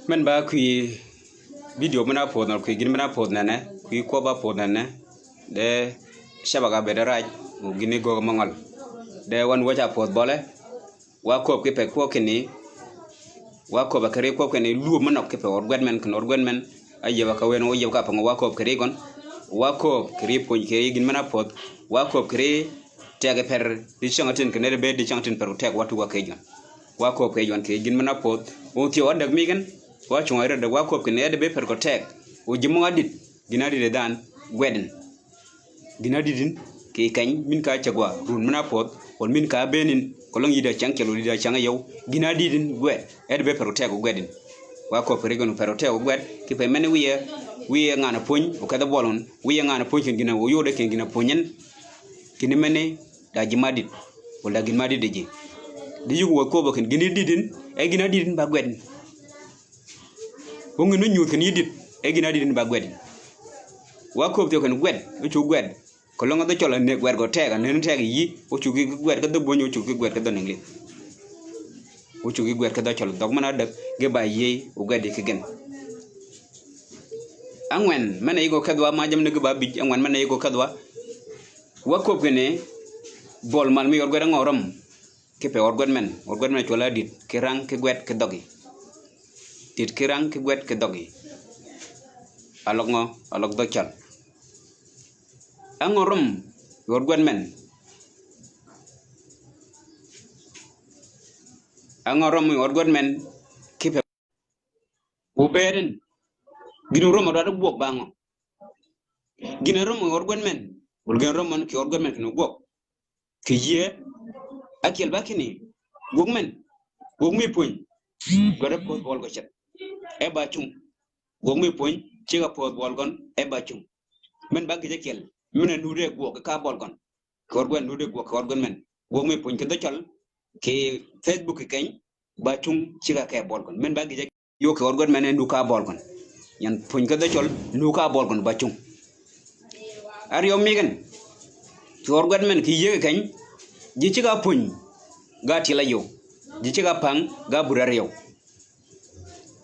Men ba kui video mana pod na kui gin mana pod na ne kui ko ba pod na ne de shabaga be de raj gini go mangol de wan wacha pod bole wa ko ke pe ko kini wa ko ba kare ko kini lu manok ke pe orgwen men aye ba ka wen o ye ka pa wa ko kare gon wa ko kare po ke gin mana pod wa ko kare tege per di changatin ke ne be di changatin per teg watu wa ke jon wa ko ke jon ke gin mana pod o ti o dag mi gen wa chungayra da wa ko ke ne be per ko teg o jimu adit ginadi de dan gweden ginadidin ke kany min ka chagwa run mana pod on min ka benin kolong yida chankelo lida changa yow ginadidin gwed be per ko teg gwedin wa ko per gon per ko teg gwed ki pe mene wiye ngana puny o kada bolon wiye ngana puny kin gina o yode kin gina punyen kini mene da jimadit wala gimadit deje di yugo wa ko ba kin ginadidin ginadidin ba gwedin wongi no nyuth ni dit gina dit ba gwed wa ko te kan gwed o chu gwed ko longa do chola ne gwed go tega ne tega yi o chu gi gwed ka do bonyo chu gi gwed ka do nengli o chu gi gwed ka do chola dog mana dak ge ba yi o gwed ki gen angwen mana yigo kadwa ma jam ne ge ba bi angwen mana yigo kadwa wa ko ne bol mal mi yor gwed ngorom ke pe or gwed men chola dit ki rang ki gwed ki dogi tit kirang ki gwet ki dogi alok do chal angorum yor gwet men ki pe uberen ginu romo da bok bango ginu romo yor gwet men ulgen romo ki yor gwet men no bok ki ye akel bakini gogmen gogmi puny gore ko bol go chet eba chung gogmi puny chiga pod bolgon eba chung men bagi jekel mena nude go ka bolgon korgon nude go korgon men gogmi puny ke dochal ke facebook ken ba chung chiga ke bolgon men bagi jek yo korgon men ndu ka bolgon yan puny ke dochal ndu ka bolgon ba chung ar yo migen korgon men ki ye ken ji chiga puny ga tila yo ji chiga pang ga burar yo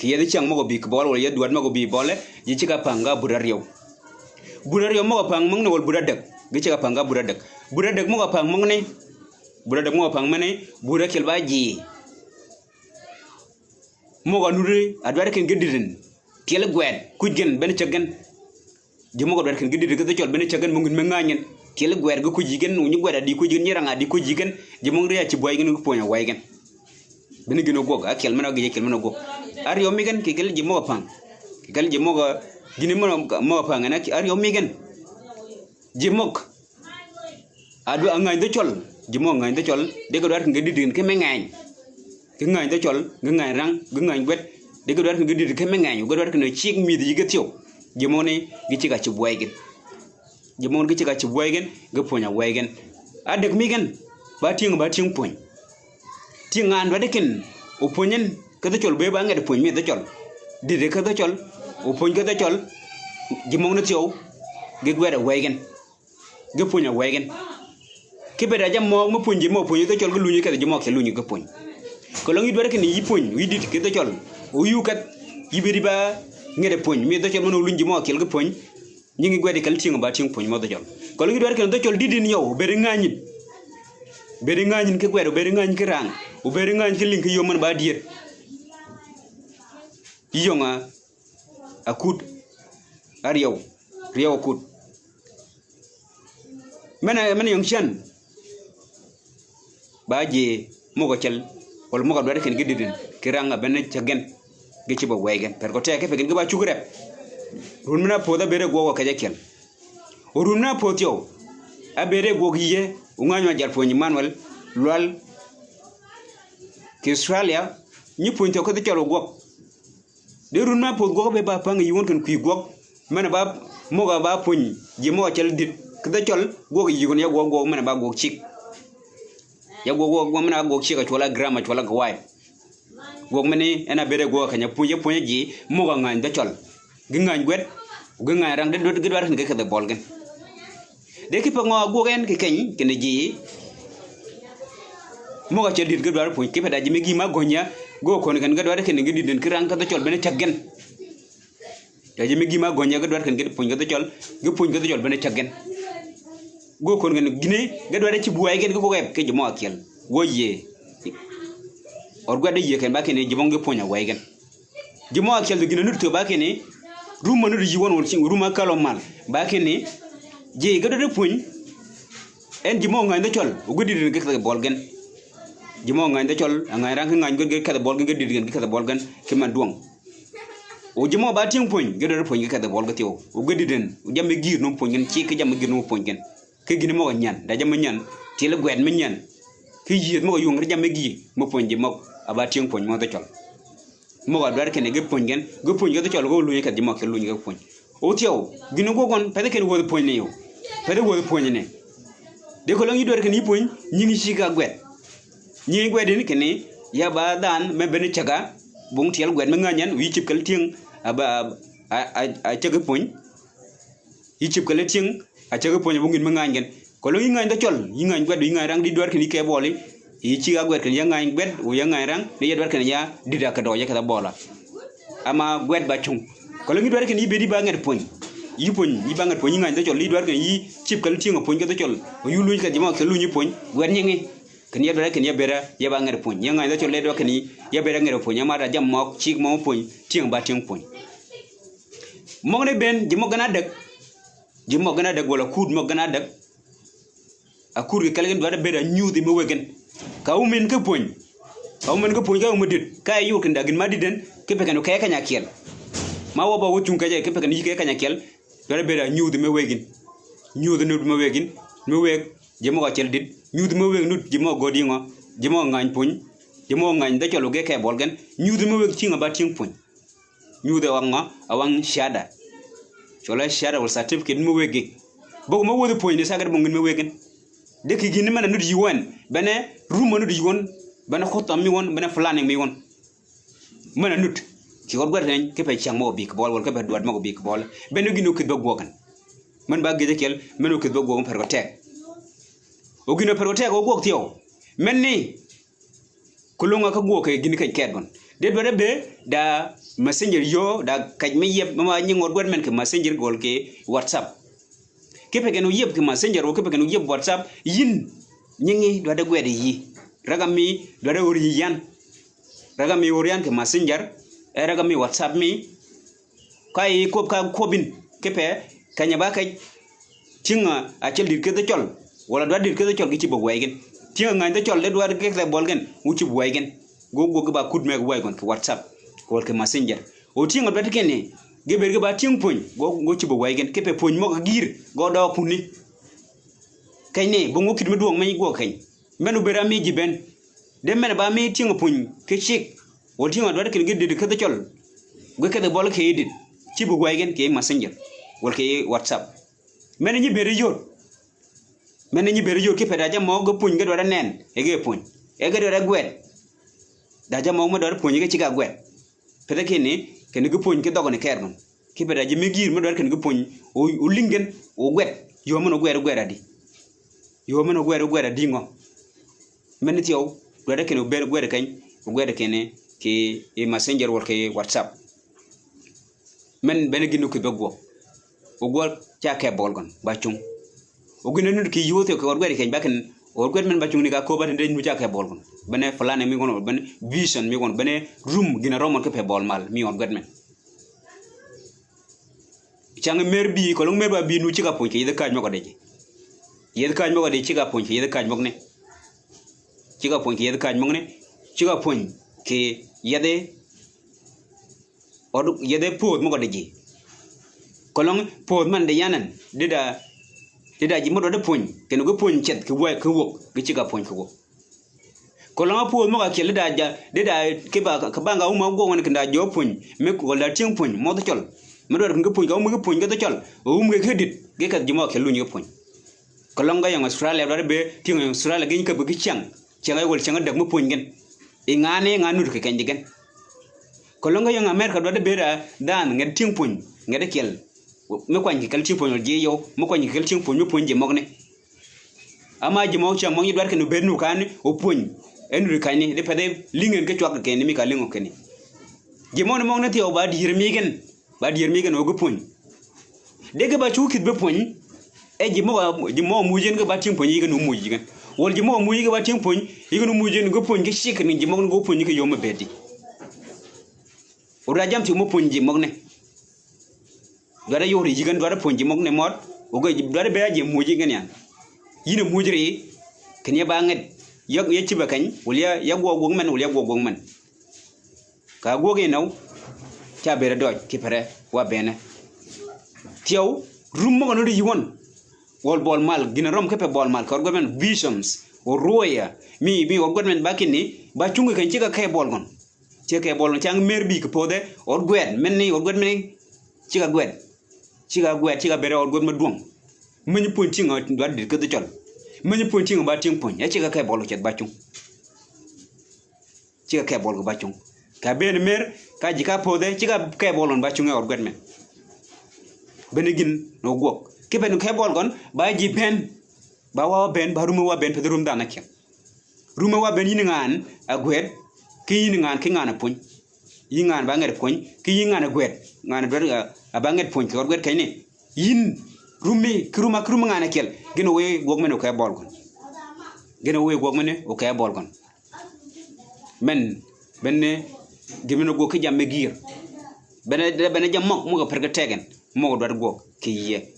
kiyedi chang mogo bi kbol wala yedwad mogo bi bole ji chiga panga burario mogo pang mang no buradak gi chiga panga buradak mogo pang mang ne buradak mogo pang mane burakel baji mogo nuri adwar ken gedirin kel gwed kujgen ben chagen ji mogo adwar ken gedirin ko chol ben chagen mo ngin menganyen kel gwed go kujigen nu ni gweda di kujgen nyiranga di kujigen ji mong riya ci boy gen ko ponya waygen ben gino gog akel mena gi kel mena gog ar yo migen ki gel ji mo pang ki gel ji mo gini mo pang na ki ar yo migen ji mok adu angay do chol ji mo ngay do chol de ko dar ngedi din ke mengay ki ngay do chol ngay rang ngay gwet de ko dar ngedi din ke mengay go dar ke chik mi di getio ji mo ne gi ci ga ci boygen ji mo gi ci ga ci boygen ge ponya waygen adek migen ba ting poñ tingan wadekin o ponyen kada chol be ba ngade poñ mi da chol dide kada chol o poñ kada chol gimong na tiyo ge gwera wegen ge poña wegen ke be da jam mo poñ ji mo poñ da chol ge luñu kada ji mo ke luñu ge poñ ko lo ngi do rek ni yi poñ wi dit ke da chol o yu kat yiberi ba ngade poñ mi da chol mo luñu ji mo ke ge poñ ñi ngi gwedi kal tinga ba ting poñ mo da chol ko lo ngi do rek da chol didin yow be ngani ke gwero be ngani ke rang o be ngani ke link yo man ba diet yonga akut ariyaw riyaw akut mena yong chan baje mogo chel wal mogo do rek en gididin kiranga ben chagen ge ci ba waygen per ko teke pe gen ba chugrep runna poda bere gogo kaje kel o runna potio a bere gogiye unganyo jar ponyi manuel lwal ki Australia ni punto ko de chalo gok de runna pod gok be ba pang yi won kan kuy gok mena ba moga ba puny ji mo chel dit kada chol gok yi gon ya gok mena ba gok chik ya gok mena gok chik chola grama chola gwai gok meni ena bere gok kanya punye ji moga ngan de chol gingan gwet gingan rang de dot gidwar nge kada bolgen de ki pa ngo gogen ki ken ji moga chel dit gidwar puny ki pa da ji megi ma gonya go kon kan ga dwar ken ga diden kirang ka chol bene chagen da jemi gima gonya ga dwar ken ga puñ ga chol bene chagen go kon kan gine ga dwar ci buay gen go web ke jimo akel woye or gwa de ye ken ba ken jimo ga puña way gen jimo akel de gine nurto ba ken ruma nur jiwon won ci ruma kalo mal ba ken je ga do puñ en jimo ngay da chol go diden ga bol gen jimo ngay da chol ngay rank ngay go ga bol ga diden ga bol gen ke man duong o jimo ba ting puñ ga do puñ ga bol ga tew o go diden jamme gir no puñ gen ci ke jamme gir no puñ gen ke gine mo nyan da jamme nyan ti le gwet me nyan ke yit mo yung jamme gi mo puñ ji mo aba ting puñ mo da chol mo ga dar ken ga puñ gen go puñ ga da chol go lu ka jimo ke lu ga puñ o tew gine go gon pa ken wo puñ ne yo pa de wo puñ ne de ko langi dor ken yi puñ ñi ngi ci ga gwet ñi gwet ni ken ya ba dan me ben caga bung tiel gwet me nganyan wi cip kal ting aba a caga puñ yi cip kal ting a caga puñ bu ngin me nganyen ko langi ngan da chol yi ngan gwet yi ngan rang di dor ken ke boli yi ci ga gwet ken ya ngan gwet o ya ngan rang ne ya dor ken ya dida ka do ya ka bola ama gwet ba chung ko langi dor ken yi be di ba ngat puñ yi puñ yi ba ngat puñ yi ngan da chol li dor ken yi cip kal ting puñ ga da chol o yu luñ ka jima ke luñ puñ gwet ñi ken ya dor ken ya bera ya ba ngat puñ ya ngan da chol le do ken ya bera ngat puñ ma da jam mok chik mo puñ ting ba ting puñ mo ne ben jimo gana dag wala kud mo gana dag a kur ke kalen do da bera nyuti mo wegen ka umen ke puñ ka mo dit ka yu ken dagin ma diden ke pe ken ka kanya kel ma wo ba wo chung ka je ke pe ken yi ke kanya kel do da bera nyuti mo wegen nyuti no mo wegen mo weg jimo ko chel dit nyuti mo weg nut jimo godi ngo jimo ngañ puñ jimo ngañ da cholo ge ke bol gen nyuti mo weg tinga ba ting puñ nyuti wanga awang shada chola shada wal certificate mo wegi bo mo wodi puñ ni sagar mo ngin mo wegen de ki gini mana nut yiwon bene ruma nut yiwon bene khotam mi won bene planning mi won mana nut ki wor gwat nañ ke pe chang mo bi ko bol wal ke be duat mo bi ko bol bene gino kit ba gogan man ba geje kel meno kit ba gogan per ko tek o gino per ko tek o gok tiyo men ni kulunga ka go ke gini kay ket gon de do be da messenger yo da kaj me yeb ma ñi ngor gwat men ke messenger gol ke whatsapp kepe genu yeb ke messenger o kepe genu yeb whatsapp yin ñingi do da gwede yi ragami do da wori yan ragami worian ke messenger e ragami whatsapp mi kay ko ka kobin kepe kanya ba kay tinga a cel dir ke da chol wala do dir ke da chol gi ci bo waygen tinga ngan da chol le do ke da bol gen u ci waygen go ba kud me waygon ke whatsapp ko ke messenger o tinga do ke ne geber ge ba ting puñ go ci bo waygen kepe puñ mo gir go do puni kay ne bo ngokit me duong me go kay menu bera mi jiben de men ba mi ting puñ ke chik o tinga do ke gidi ke da chol go ke da bol ke edit ci bo waygen ke messenger wal ke whatsapp men ñi beri jor kepe da jam mo go puñ ge do da nen e ge puñ e ge do da gwet da jam mo do puñ ge ci ga gwet pede ke ne ken gu puñ ke dogone kernon ki beda ji megir mo do ken gu puñ o lingen o gwet yo mo no gwera di yo mo no gwera di ngo men ti o do da ken o ber gwera kan o gwera ken ke e messenger wor ke whatsapp men ben ginu ke beggo o gol cha ke bolgon ba chung o ginu nu ki yote ko gwera ken baken o gwet men ba chung ni ga ko ba de nu cha ke bolgon bene fulane mi gon bene vision mi gon bene room gina romon ke pe bol mal mi on gwet men chang mer bi ko long mer ba bi nu ci ka puñ ke yede kaj mako de yede kaj mako de ci ka puñ ke yede kaj mako ne ci ka puñ ke yede kaj mako ne ci ka puñ ke yede odu yede pod mako de ko long pod man de yanan dida ji mo do de puñ ke no go puñ chet ke way ke wok ke ci ka puñ ke wok ko long pod mako ke le da ja dida ke ba ka banga uma go won ke da jo puñ me ko la ting puñ mo do chol me do ke puñ ga mo ke puñ ga do chol o mo ke dit ge ka jimo ke lu ni puñ ko long ga yang australia do be ting australia ge ni ka be chang ay wol chang dag mo puñ gen e ngane nganu ke kan digen ko long ga yang america do be dan nge ting puñ nge de kel me kwa ngi kal ting puñ je yo mo kwa ngi kal ting puñ mo puñ je mo ne ama jimo chang mo ni do ke no be nu kan o puñ enu kaini de pede lingen ke chwak ke ni mi ka lingo ke ni jimon mong na tiyo ba dir migen ogo pun de ke ba chu kit be pun e jimo mujen ke ba ting pun yigen mujen wol jimo mujen ke ba ting pun yigen mujen go pun ke shik ni jimo go pun ke yoma bedi ora jam ti mo pun jimo ne dara yori yigen dara pun jimo ne mod ogo dara be je mujen yan yina mujri kenya banget yak ye ci bakagn wala ya gogog man wala gogog man ka goge naw ca bere doj ki pare wa bene tiaw rum mo no yiwon wol bol mal gina rom kepe bol mal ko gomen visions o roya mi o gomen bakini ba chungu kan ci ka kay bol gon ci kay bol ci ang mer bi ko pode or gwed menni or godmen ci ka gwed ci ka bere or god ma dum mani ponti nga do dir ko de chol mani ponti nga ba ting pon ya ci ka kay bol cet ba chung ci ka kay bol go ba chung ka ben mer ka jika pode ci ka kay bolon ba chung or godmen benegin no gok ke ben kay bol gon ba ji ben ba wa ben ba ruma wa ben pe rum dana ken ruma wa ben yin ngan a gwed ki yin ngan ki ngana pon yin ngan ba ngar pon ki yin ngana gwed ngana ber a ba ngar pon ko gwed kay ne yin rumi kruma ngana kel gino we gogmen o kay bol gon gino we gogmen o kay bol gon men benne dimino go ki jamme gir bene jam mok mo go perga tegen mo do go kiye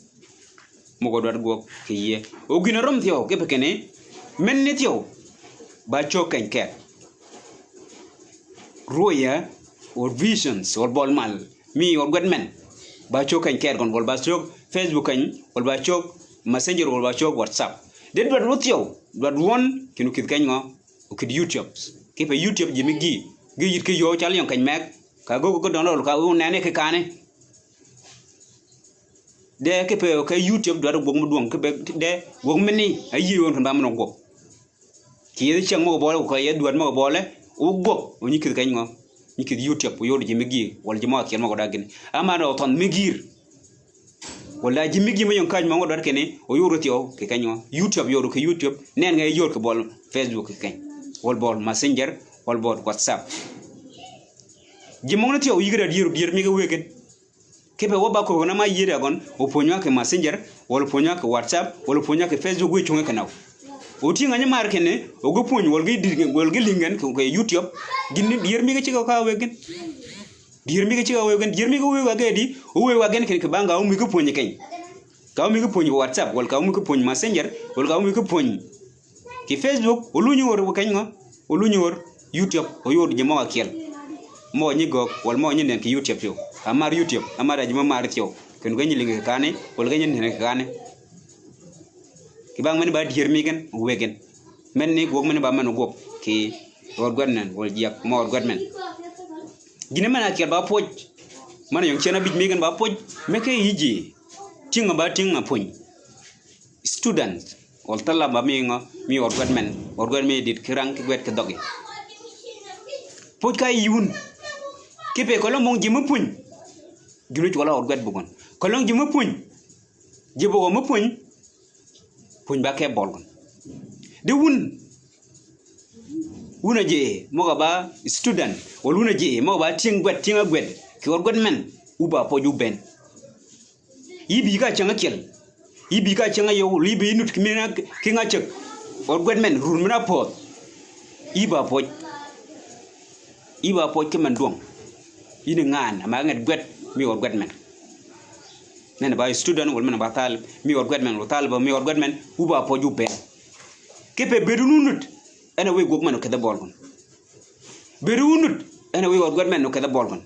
mo go do go kiye o gina rom tiyo ke pekene men ne tiyo ba choken ke roya or visions or bol mal mi or godmen ba choken ke gon bol ba chok Facebook kan wal ba chok messenger wal ba chok WhatsApp de do rotio do won kinu kit kan ngo o kit YouTube ke pe YouTube jimi gi yit ke yo chal yon kan mek ka go download ka u nene ke kane de ke pe ke YouTube do go mu duong ke be de go meni ayi won kan ba mo go ki ye chang mo bo ko ye duat mo bo le u go o ni kit kan ngo ni kit YouTube yo jimi gi wal jimo akel mo go dagin ama do ton migir wala jimigi mo yon kaj mo do kene o yoro tiyo ke kanyo YouTube yoro ke YouTube nen ngay yor ke bol Facebook ke kan wol bol Messenger wol bol WhatsApp jimo no tiyo yigra dir mi ga wegen kebe woba ko na ma yira gon o ponyo ke Messenger wol ponyo ke WhatsApp wol ponyo ke Facebook wi chunga kenaw o ti ngani mar kene o go ponyo wol gi dir wol gi lingen ko YouTube ginni dir mi ga ci ka wegen dir mi ga ci wawen dir mi ga wewa gadi o wewa gen ken ke banga o mi ko ponyi ken ka o mi ko ponyi WhatsApp wal ka o mi ko ponyi Messenger wal ka o mi ko ponyi ki Facebook o lu ñu wor ken ngo o lu ñu wor YouTube o yor je mo akel mo ñi gok wal mo ñi nen ki YouTube yo amar YouTube amara je mo mar tiyo ken ga ñi lingi kane wal ga ñi nen kane ki bang men ba dir mi gen wegen men ni gok men ba man gok ki wor godnen wal jiak mo wor godmen gine mana kel ba poj mana yon chena bit megen ba poj meke yiji tinga ba tinga pon student wal tala ba mi nga mi or godmen dit kirang ki gwet ke dogi poj kay yun kipe ko lo mong jimu pun gilu ci wala or gwet bugon ko lo jimu pun jibo mo pun ba ke bolgon de wuna je mo ba student wal wuna je mo ba tinga gwet ki or godmen uba po juben yibi ka changa kel yibi ka changa yo libi nut kimena kinga chek or godmen run mena po iba po kemen dong yini ngan ama ngat gwet mi or godmen nene ba student wal men ba tal mi or godmen lo tal ba mi or godmen uba po juben kepe bedunut ana we gogman ko da bolgon berunut ana we or godmen ko da bolgon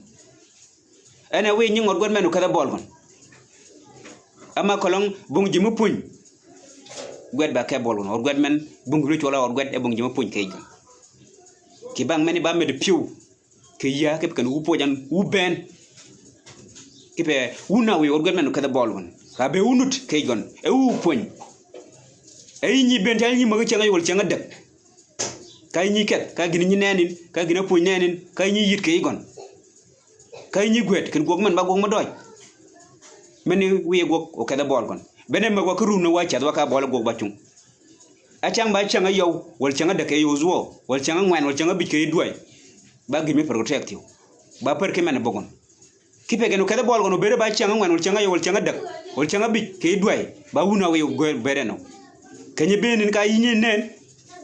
ana we ñing or godmen ko da bolgon ama kolong bung jimu puñ gwet ba ke bolgon or godmen bung lu wala or gwet e bung jimu puñ kay ki bang meni ba med piu ke ya ke kan upo jan uben ke pe una we or godmen ko da bolgon ka be unut kay gon e u puñ ay ñi ben tan ñi ma nga ci nga wol ci nga dek kay ñi ket ka gini ñi nenin ka gina puñ nenin kay ñi yit kay gon kay ñi gwet ken gog man ba gog ma doj meni wiye gog o kada bol gon benen ma gog ru no wa cha do ka bol gog ba chung achang ba changa yow wal changa da ke yo zuo wal changa ngwan wal changa bike duai ba gimi protect you ba per ke men bogon kipe genu kada bol gono bere ba changa ngwan wal changa yow wal changa dak wal changa bike duai ba wuna we bere no kanye benin ka yinye nen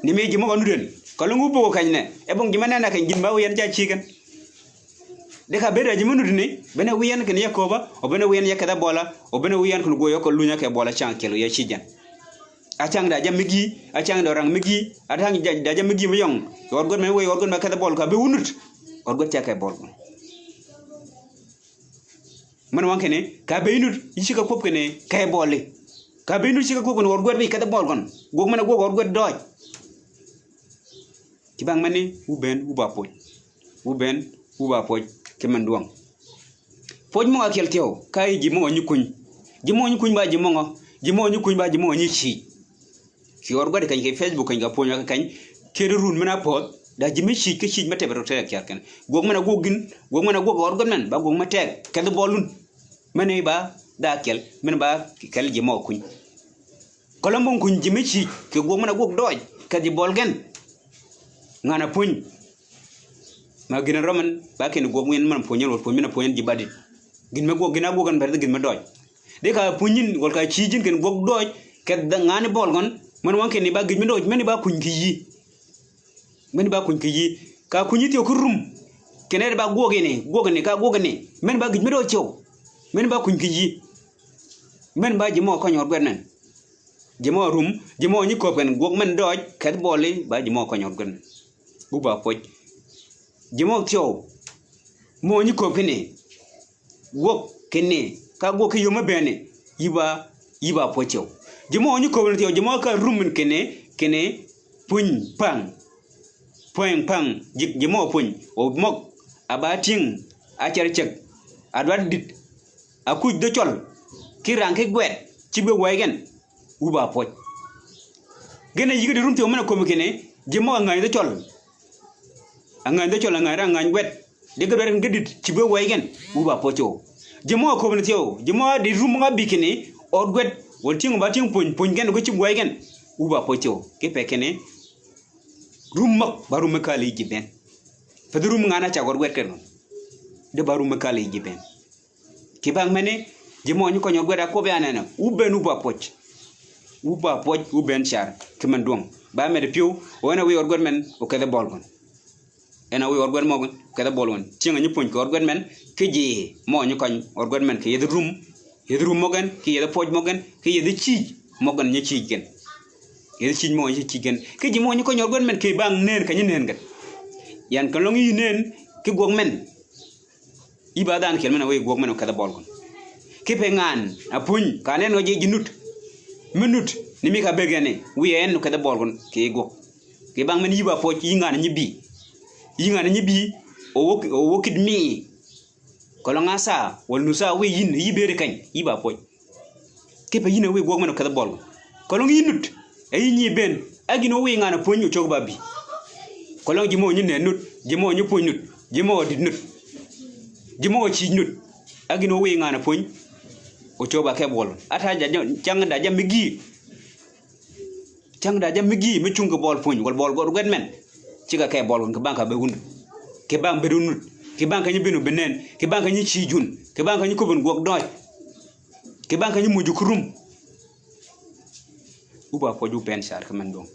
ni me gimo gonu den kalungu bo kanyne e bon gimana na kan gimba yen ja chicken de ka bere jimu ni bene wiyan ken yakoba o bene wiyan yakada bola o bene wiyan kun goyo ko lunya ke bola chankelo ya chijan achang da jamigi achang da rang migi atang da jamigi mo yong orgon me we orgon ma kada bol ka be wunut orgon ta kay bol man wanke ne ka be yinut yishika kop kene kay bolle ka be yinut shika kop kon orgon be kada bol gon gog mana gog orgon doj kibang mani uben uba poj uben uba poj kemen duang poj mo akel teo kay jimo nyukuny ba jimo nyukuny ba jimo nyichi ki orgo de kany ke Facebook kany ga ponya kany kere run mena pot da jimi chi ke chi mate bero tek yaken gog mena gog orgo nan ba gog mate ke bolun mene ba da kel men ba kel jimo kuny kolombo kuny jimi chi ke gog mena gog doj ka di bolgen ngana puny ma gina roman ba ken gog men man ponyen wor ponyen ponyen jibadi gin me gog gina gogan berde gin me doj de ka punyin gol ka chi jin ken gog doj ke da ngani bolgon man wanke ni ba gijmi doj meni ba kunki yi ka kunyi ti okurum kenere ba gogene ka gogene men ba gijmi doj chew men ba kunki yi men ba jimo ko nyor gwen jimo rum jimo ni ko pen gog men doj ket boli ba jimo ko nyor gwen bu ba poj jimo chew mo ni ko pene gog kene ka gog yo mabene yiba pochew jimo ni ko wonti jimo ka rumun kene puny pang jimo puny o mok abating acherchek adwad dit akuj do chol kirang ke gwet chibe wegen uba poch gene yigi rumti o mena ko kene jimo ngai do chol ngai ra gwet de gado ngedit chibe wegen uba pocho jimo ko wonti jimo di rum nga bikini or gwet wol tingo ba ting puny gen go ci boy gen uba pocho ke pekene rummak baru makali jiben fadrum ngana cha gor wet ken de baru makali jiben ke bang mene jimo ñu ko ñor gweda ko be anana uben uba poch uben char ke man dong ba me de piu wona wi or god men o ke de bolgon ena wi or god mo ke de bolgon tinga ñu puny ko or god men ke ji mo ñu ko or god men ke yedrum mogan ki yede poj mogan ki yede chi mogan nya chi gen yede chi mo nya chi gen ki ji mo ni ko nyorgon men ki bang nen ka nen gan yan kan long yi nen ki gog men ibadan kel men way gog men ka da bolgon ki pe ngan apuny ka nen ngoje jinut minut ni mi ka begene wi en ka da bolgon ki gog ki bang men yiba poj yi ngan nyibi o wokid mi kolonga sa wal nusa we yin yibere kany yiba poy kepa yina we gogmano kada bol kolong yinut ay nyi ben agino we ngana ponyu chogba bi kolong jimo nyi ne nut jimo nyi ponyu jimo di nut jimo chi nut agino we ngana pony o choba ke bol ata jang da jam migi mi chunga bol pony wal bol gor men ciga ke bol ko banka be hund ke bang be nut ke banka nyi benu benen ke banka nyi chi jun ke banka nyi ko bon gog doj ke banka nyi muju kurum uba ko ju pen sar ke man dong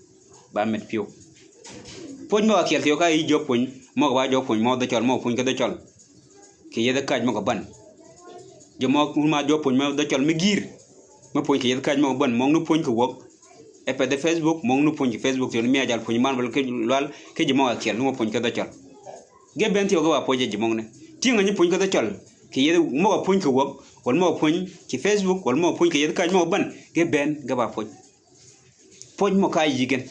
ba met pio poj mo akel tio ka i jo pon mo ba jo pon mo do chol mo pon ke do chol ke yeda kaj mo ko ban jo mo ma jo pon mo do chol mi gir mo pon ke yeda kaj mo ban mo nu pon ko wok e pe de Facebook mo nu pon ke Facebook yo mi ajal pon man wal ke lal ke jo mo akel no pon ke do chol ge ben tio ko ba poje ji mo ne tinga nyi pon ke do chol ke yeda mo ko pon ko wok wal mo pon ke Facebook wal mo pon ke yeda kaj mo ban ge ben ga ba poj poj mo kay yigen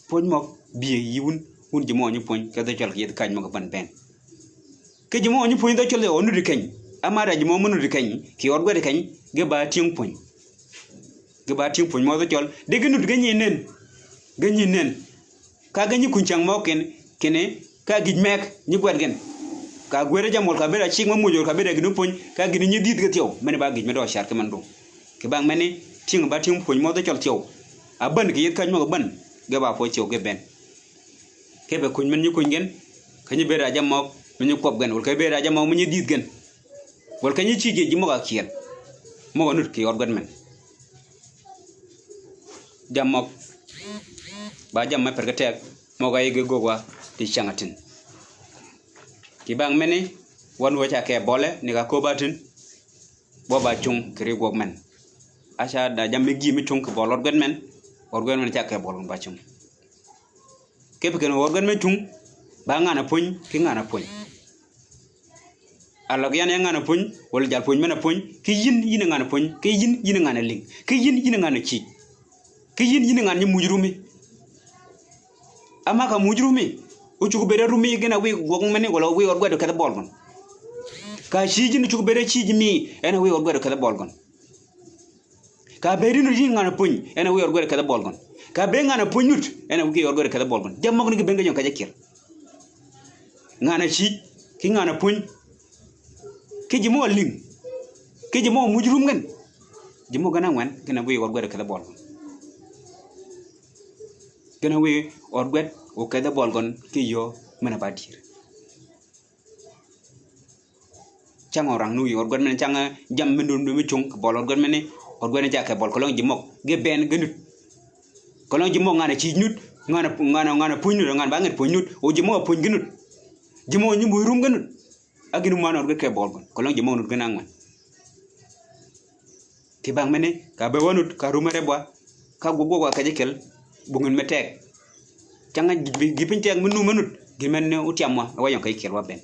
poj mo biye yiwun hun jimo nyu pon ka do chol yed kañ mo ko ban ben ke jimo nyu pon do chol o nu dikañ amara jimo mo nu dikañ ki or gode kañ ge ba ting pon mo do chol de ge nu ge nyinen ka ga nyi kunchang mo kene ka gij mek nyi gwed gen ka gwere jamol ka bera ching mo mujol ka bera gnu pon ka gni nyidit ge tio mene ba gij me do shar ke man do ke bang mene ting ba ting pon mo do chol tio aban ke yet kan mo ban ge ba po cho ge ben ke be kun men ñu kun gen kanyi be raja mo men ñu kop gen wol ke be raja mo men ñu dit gen wol kanyi ci ge ji mo ga kiel mo nut ki yor god men jamok ba jam ma perga tek mo ga yege gogwa ti changatin ki bang meni wan wo cha ke bole ni ga ko batin bo ba chung kri gog men acha da jam mi gi mi chung ko bolot god men or god men cha ke bolon ba chung ke pe ken or god men chung ba ngana puñ ki ngana puñ alok yan ngana puñ wol jal puñ mena puñ ki yin ngana puñ ki yin ngana ling ki yin ngana ci ki yin ngana mujrumi ama ka mujrumi o chugo bere rumi gena wi gog meni wala wi or gwedo kada bolgon ka chiji ni chugo bere chiji mi ena wi or gwedo kada bolgon ka beri no yin ngana puñ ena wi or gwedo kada bolgon ka be ngana puñut ena wi or gwedo kada bolgon jamma ko ni benga jon ka jakir ngana chi ki ngana puñ ki jimo ling ki jimo mujrum ngen jimo gana ngwan gena wi or gwedo kada bolgon gena wi or gwed o kada bolgon ki yo mena badir chang orang nu yor god men chang jam men dum mi chung bolon god men or gwed ja ka bol kolon jimok ge ben genut kolon jimok ngana ci nut ngana puñu ngana ba nget puñut o jimo puñ genut jimo ñu muy rum genut aginu man or gwed ke bolgon kolon jimo nut gena ngwan ki bang mene ka be wonut ka rumere boa ka gogo ka jekel bu ngeen metek changa gi pintek menu manut gi men utiamwa wayon kay kel wa ben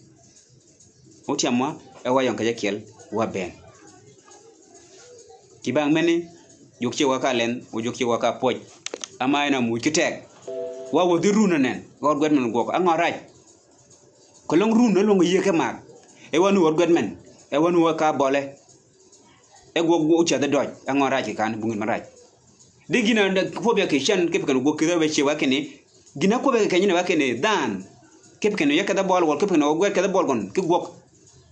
utiamwa wayon kay kel wa ben ki bang mene yokche wa ka len o jokche wa ka poj ama ina mu kitek wa wo diruna nen gor god men goko anga raj ko long runa lo ngi yeke mak e wanu wor god men e wanu wa ka bole e gogo ucha da doj anga raj kan bu ngeen ma raj de gina ko be ke chan ke kan go kida be che wa kene gina ko be ke nyina wa kene dan ke kan yakada bol wol ke kan o gwer kada bol gon ke gok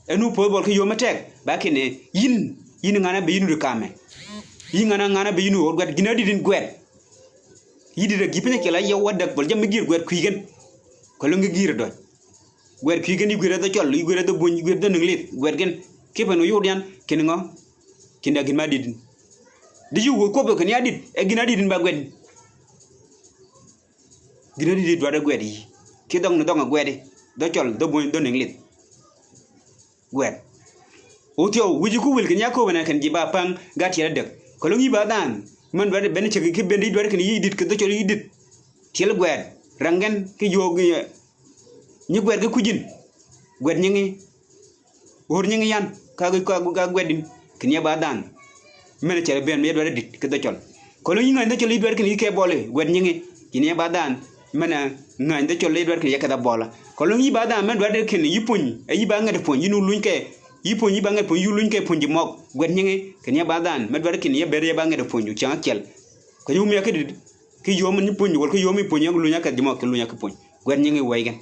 enu po bol ke yo matek ba kene yin ngana be yinu kame yin ngana be yinu or gwer gina didin gwer yidi da gipene ke la yo wadak bol jam gir gwer kuigen ko lo ngi gir do gwer kuigen yi gwer da chol yi gwer da buñ gwer da nglit gwer gen ke pano yodian ken ngo kinda gin ma didin di yu ko be kan yadit e gina didin ba gwed gina didin do da gwed yi ki dong no dong gwed do chol do buñ do nglit gwed o tio wuji ku wil kan yakko bana kan jiba pang gati da ko lo ngi ba dan man do ben ci ki ben di do kan yidit ko do chol yidit til gwed rangen ki yogi ñi gwed ga kujin gwed ñi wor ñi yan ka gwedin kan ya ba dan mena cere ben me do dit ke do chol ko lo ngi do chol do kan ke bole gwed ñi ni ba dan mena ngan do chol do kan yakada bola ko lo ngi ba dan men do kan yipuñ e yiba ngade puñ yinu luñ ke yipuñ yiba ngade puñ yu luñ ke puñ ji mok gwed ñi kan ya ba dan me do kan ya bere ba ngade puñ ci akel ko yu me ke dit ki yo mun puñ wol ko yo mi puñ ak luñ ak di mok luñ ak puñ gwed ñi way gen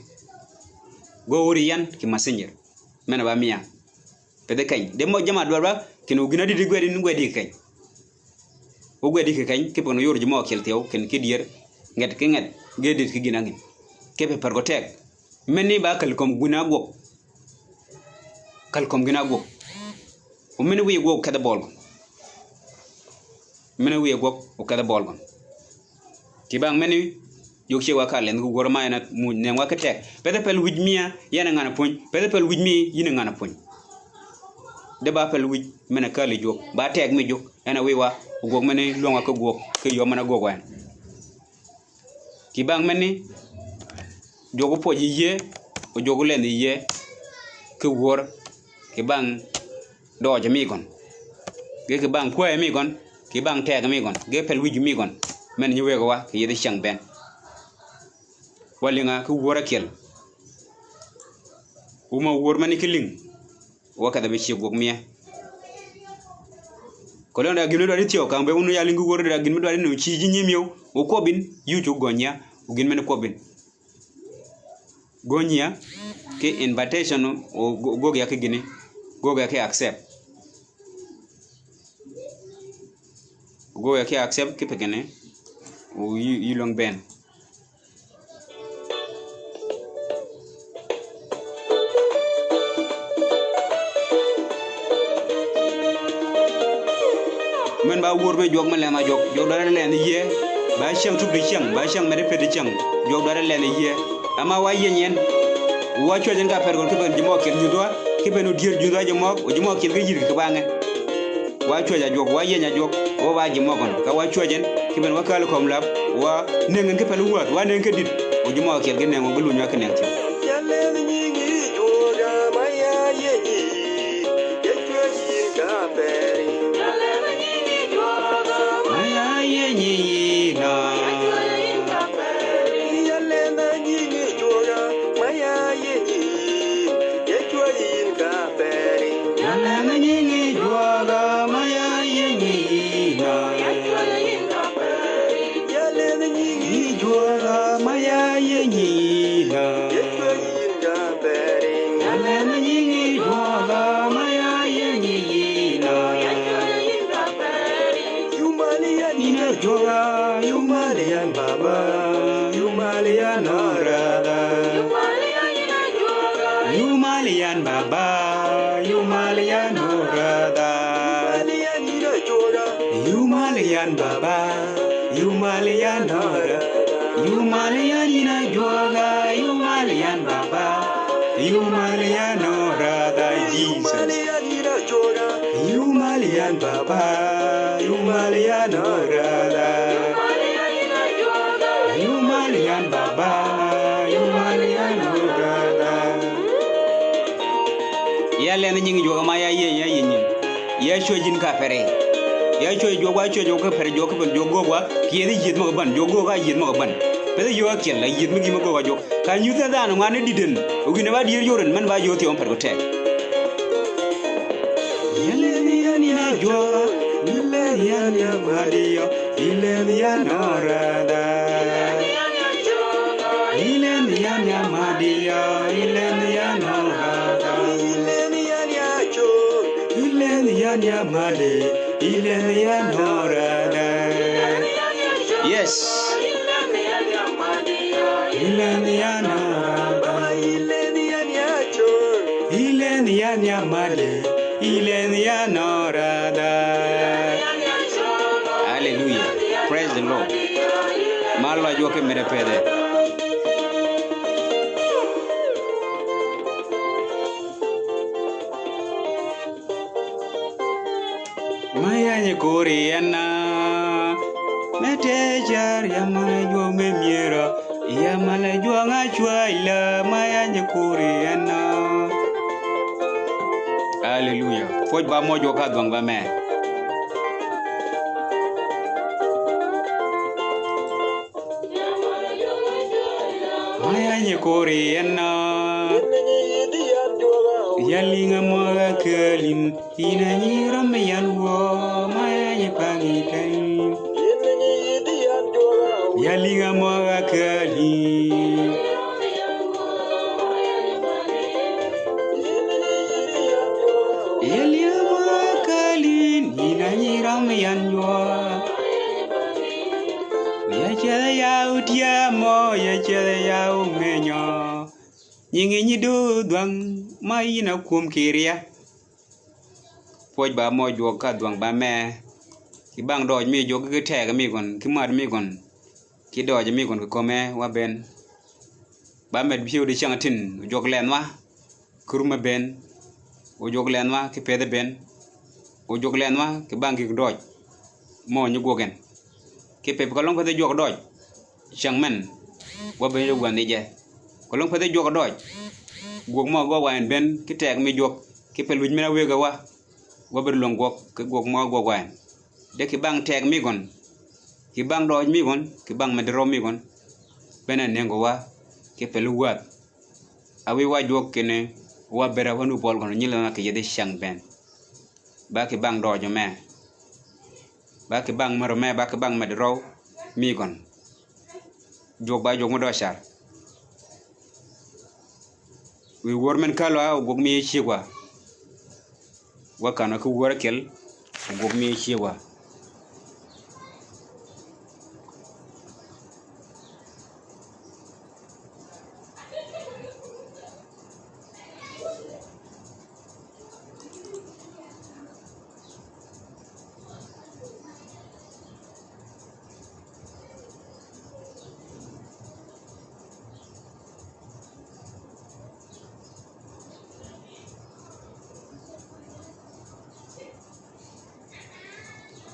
go wori yan ki masenjer mena ba miya pede kay de mo jama do ba kino gina di gwedi ni gwedi kay o gwedi kay ke pono yor jimo kel tew ken ki dier nget ke nget gedit ki gina ngi ke pe pergo tek menni ba kal kom guna go kal kom gina go o meni wi go kada bol meni wi go o kada bol ki bang meni yokche wa kalen go gorma yana mu ne wa ka tek pede pel wijmia yana ngana puñ pede pel wijmi yina ngana puñ de ba pel wij mena kali jok ba tek mi jok ena wiwa gog mene longa ko gog ke yo mana gog wan ki bang meni jogo poji ye o jogo len ye ke wor ki bang do jami gon ge bang ko mi gon ki bang tek mi gon ge pel wij mi gon men ñu wego wa ki yede chang ben walinga ku wora kel uma wor mani kiling wakada be ci gog miya ko le gino do tio kambe unu ya lingu wor da gino do no ci nyimyo o kobin yuju gonya o gin men kobin gonya ke invitation o gog ya ke gine gog ya ke accept go ya ke accept ke pegene o yi long ben men ba wor be jog ma le ma jog dara le ni ye ba chang tu de chang ba chang mere pe de chang jog dara le ni ye ama wa yen wa cho jen ga per gol ke ben jimo kel ni do ke ben o dier ju do jimo kel ga yir ke ba nga wa cho ja jog wa yen ja jog o ba jimo kon ka wa cho jen ke ben wa kal kom lab wa nengen ke pelu wa nengen ke dit o jimo kel ge nengo gulu nya ke nen ti ya le ni ngi joga ma ya ye ni ye cho yin ka per ya le ni ngi joga ma ya ye ni na Yumalian Baba, Yumalian Orada, Yumalian Baba, Yumalian Orada, Yumalian Baba, Yumalian Orada, Yumalian Ina Joga, Yumalian Baba, Yumalian Orada, Jesus, Yumalian Baba, Yumalian Orada. Yumalian Baba, Yumalian Orada. Ya le na nyingi joga ma ya yin. Ya chojin ka pere. Ya choj joga ka pere joga ban jogo wa kiedi yit mo ban jogo ga yit mo ban. Pede yo akel la yit mi mo go jog. Ka nyu ta dan ngane diden. Ogi ne ba dir yoren man ba jo ti on per go tek. Ya le ni na joga. Ilelian ya Maria, Ilelian Orada. Ilelian ya Maria, Ilelian Orada. Ilelian ya Jo, Ilelian ya Maria, Ilelian Orada. Yes. Ilelian ya Maria, Ilelian Orada. Ilelian ya Jo, Ilelian ya Maria, Ilelian Orada. Hallelujah. Praise the Lord. Malwa joke mere pede. Maya nye Koreana. Mete jar ya mana jo me miera. Ya mana jo ngachwa ila maya nye Koreana. Hallelujah. Foj ba mojo ka dwang ba me. Maya Koreana Yalinga moga kelin Ina nyiram yanwo Maya pangitain Yalinga moga kelin Yalinga moga kelin Ina nyiram yanwo Yachele ya utia mo, yachele ya umenyo. Nyingi nyidu dwang ma ina kum kiria. Poj ba mo jwo ka dwang ba me. Ki bang doj mi jwo ki tega mi gon, ki mad mi gon. Ki doj mi gon ki kome wa ben. Ba med piu di chang tin, jwo len wa. Kuruma ben. O jwo len wa ki pede ben. O jwo len wa ki bang ki doj. Mo nyu gen. Ki pe ko long pede jwo doj. Chang men. Wa ben yo gwan je. Ko long pede jwo doj. Gog mo go wan ben ki teg mi jwo. Ki pe luj mi na wega wa. Wa ber long gog ki gog mo go wan. De ki bang teg mi gon. Ki bang doj mi gon, ki bang medro mi gon. Bena nengo wa ki pe lu wat. Awi wa jwo kene wa bera wonu bol gon nyila na ki yede chang ben. Ba ki bang doj me. Ba ki bang maro me ba ki bang medro mi gon. Jog ba jog mo do char. Wi wor men kalo a gog mi chigwa. Wa kana ku wor kel gog mi chigwa.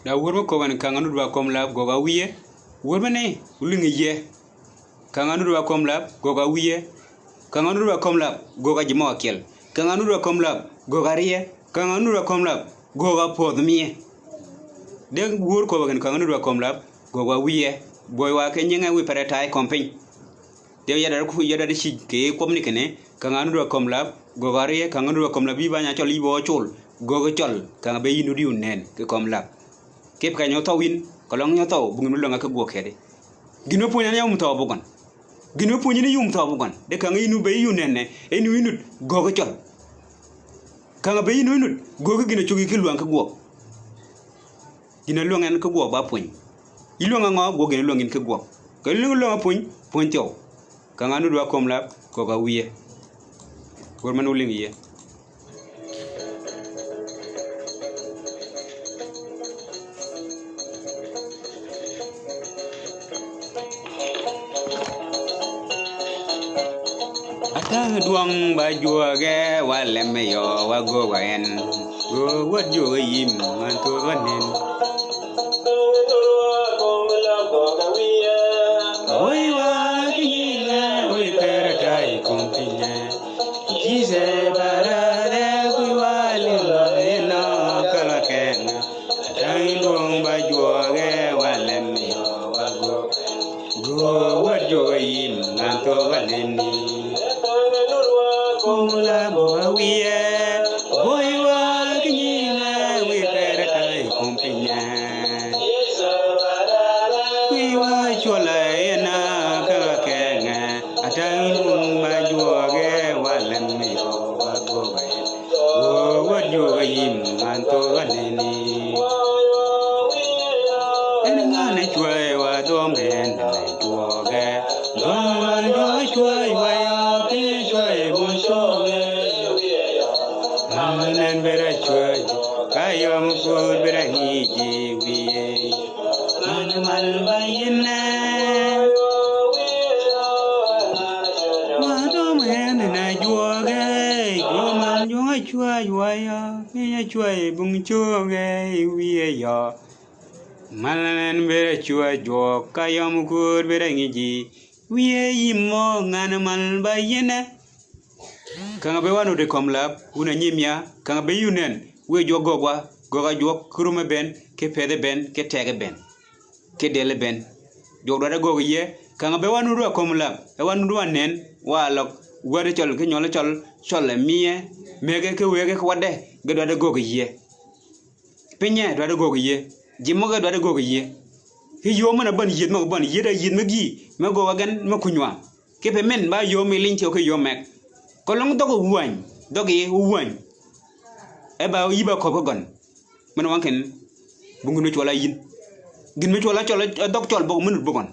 da wurma ko ban kanganu dwa kom lab goga wiye wurma ne ulingi ye kanganu dwa kom lab goga wiye kanganu dwa kom lab goga jimo akel kanganu dwa kom lab goga riye kanganu dwa kom lab goga podmie de wur ko ban kanganu dwa kom lab goga wiye boy wa ke nyinga wi paretai kompin de yada shi ke komni kene kanganu dwa kom lab goga riye kanganu dwa kom lab bi banya chol ibo chul goga chol kanga be yinu diun nen ke kom lab kep ka nyoto win kolong nyoto bungin lo ngaka gwo kede gino punya nyam to bugon gino punya ni yum to bugon de kanga inu be yunene enu inut goga chol kanga be inu inut goga gino chugi ki luang ka gwo gino lo ngan ka gwo ba puny ilo nga go gino lo ngin ka gwo ka lo puny puncho kanga nu dwa kom lab goga wiye gorman uling ye ata duang baju ge walem yo wago wen go wadu yim man to ganen oi wa kila oi karatai kompine jise barade kui walila ena kala ken ata duang baju ge walem yo wago go wadu yim man to ganen Mula boa wiye, boy wa kinyina we pere kai kompinya. We wa chola ena kala kenga, atang majua ge walem yo wago we. Go wajo yim manto ganeni. Enga chua wa domen na chua ge, domen chua wa ya chua Manan bera choi, kayam kud bera hiji wiye. Manamal bayina, wadom hen na juage, goman junga choi waya, miya choi bung choge wiye ya. Manan bera choi jo, kayam kud bera hiji wiye imo nganamal bayina. Kanga be wanu de kom lab una nyimya kanga be yunen we jogogwa goga jog kurume ben ke pede ben ke tege ben ke dele ben jogdo da gogo ye kanga be wanu ro kom lab e wanu do nen walok wade chol ke nyole chol mie mege ke wege ko wade ge do da gogo ye penye do da gogo ye jimo ge do da gogo ye ke yo mana ban yit ma ban yida yit magi ma goga gan ma kunywa ke pe men ba yo me lincho ke yo mek kolong dogo uwan dogi uwan eba yiba ko gon man wanken bungu chola yin gin me chola dog chol bog munut bogon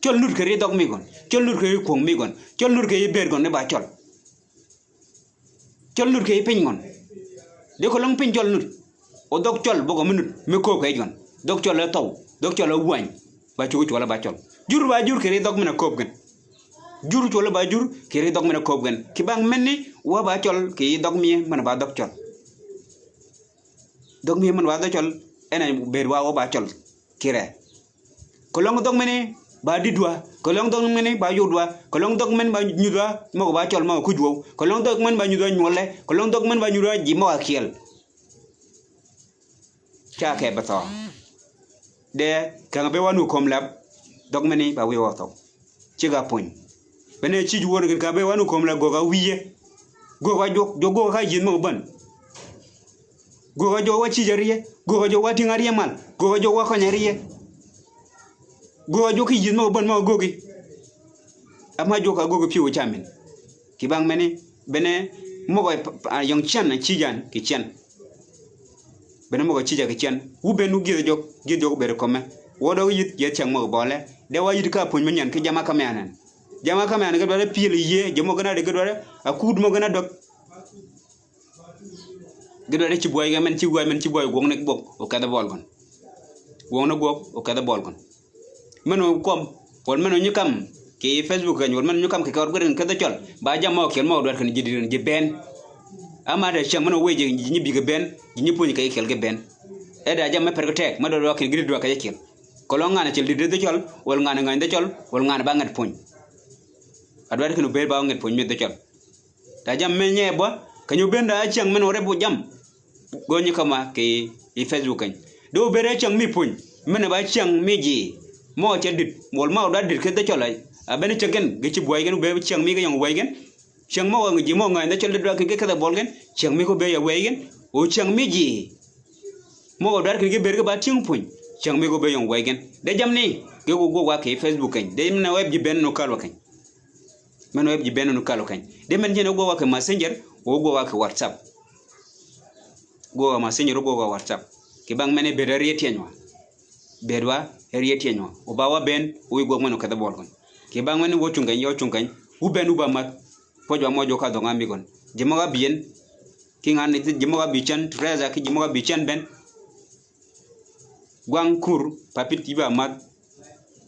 chol nut kere dog mi gon chol nut kere kong mi gon chol nut kere ber gon ne ba chol nut kere pin gon de kolong pin chol nut o dog chol bogo munut me ko kay gon dog chol taw dog chol uwan ba chugo chola ba chol jur ba jur kere dog mena kop gon juru chola ba jur kere dog mena kop gan kibang menni wa ba chol ki dog mi man ba dog chol dog mi man ba dog chol ena ber wa ba chol kire kolong dog mene ba didwa kolong dog mene ba yudwa kolong dog men ba nyudwa mo ba chol mo kujwo kolong dog men ba nyudwa nyole kolong dog men ba nyudwa jimo akiel cha ke bato de kanga be wanu kom lab dog mene ba wi wato chiga point bene chi juwon ke kabe wanu kom la goga wiye goga jogo ka yin mo ban goga jo wa chi jariye goga jo wa tingariye mal goga jo wa khanyariye goga jo ki yin mo ban mo gogi ama jo ka gogo piwo chamin kibang mene bene mo ba yong chan chi jan ki chan bene mo ga chi ja ki chan u benu gi jo bere kome wodo yit ye chang mo bole de wa yit ka pun menyan ki jama kamanan jama kamanan ga dole pil ye jamo gana de ga dole akud mo gana dok ga dole ci boy ga men ci boy gong nek bok o kada bol gon wong na gok o kada bol gon meno kom won meno nyukam ki Facebook ga won meno nyukam ki kawr gren kada chol ba jamo kel mo dol kan jidiren je ben amade chang meno weje nyibi ga ben nyipo ni kay kel ga ben eda jam me pergotek ma do ken gidi do ka yekil ko lo ngana chel de chol wol ngana ngande chol wol ngana ba ngat puny adwar ken be ba ngat puny me de chol ta jam me nye bo kanyo benda chang men ore bu jam gonyi kama ke i Facebook kan do bere chang mi puny men ba chang mi ji mo che dit wol ma da dit ke de chol ay abene chegen ge ci boy gen be chang mi ge yang boy gen chang mo ngi mo ngande chol de do ke ka da bol gen chang mi ko be ya boy gen o chang mi ji mo dar ke ber ke ba ting puny chang mi ko be yang boy gen de jam ni ge go wa ke Facebook kan de men web ji ben no kalo kan men web ji ben no kalo kan de men je no go wa ke Messenger o go wa ke WhatsApp go wa Messenger go wa WhatsApp ke bang mene be riet yenwa bedwa riet yenwa o ba wa ben o go meno ka da bol kon ke bang mene wo chungan yo chungan u ben u ba mat pojo mojo ka do ngami gon jimo ga bien ki ngani jimo ga bichan treza ki jimo ga bichan ben gwang kur papit tiba mat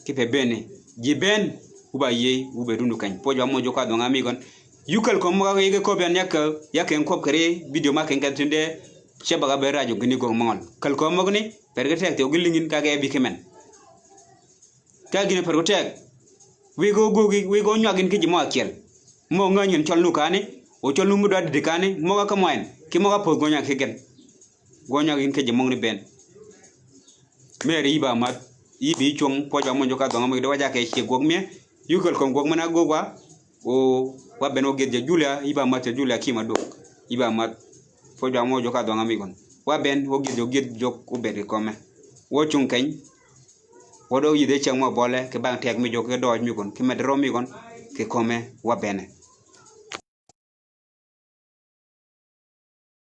ki pe bene ji ben u ba ye u be dundu kan pojo mojo ka do ngami gon yukal ko mo ga yege ko ben yak en ko kare video ma ken kan tunde cheba ga be radio gini go mongol kal ko mo gni pergetek to gilingin ka ga bi kemen ka gine pergetek we go nyagin ki jimo akel mo nganyen chol nu kane o chol nu mudo de kane mo ga kamoen ki mo ga po gonya kegen gonya gin ke jimo ni ben meri ba mat ibi chong pojo mo joka do ngam do waja ke che gog me yukal ko gog mana gogwa o wa beno gedje julia iba mat julia kima do iba mat pojo mo joka do ngam gon wa ben wo ged jok ku bere kome wo chung ken wodo yide chang mo bole ke bang tek mi jok ke do mi gon ke medro mi gon ke kome wa bene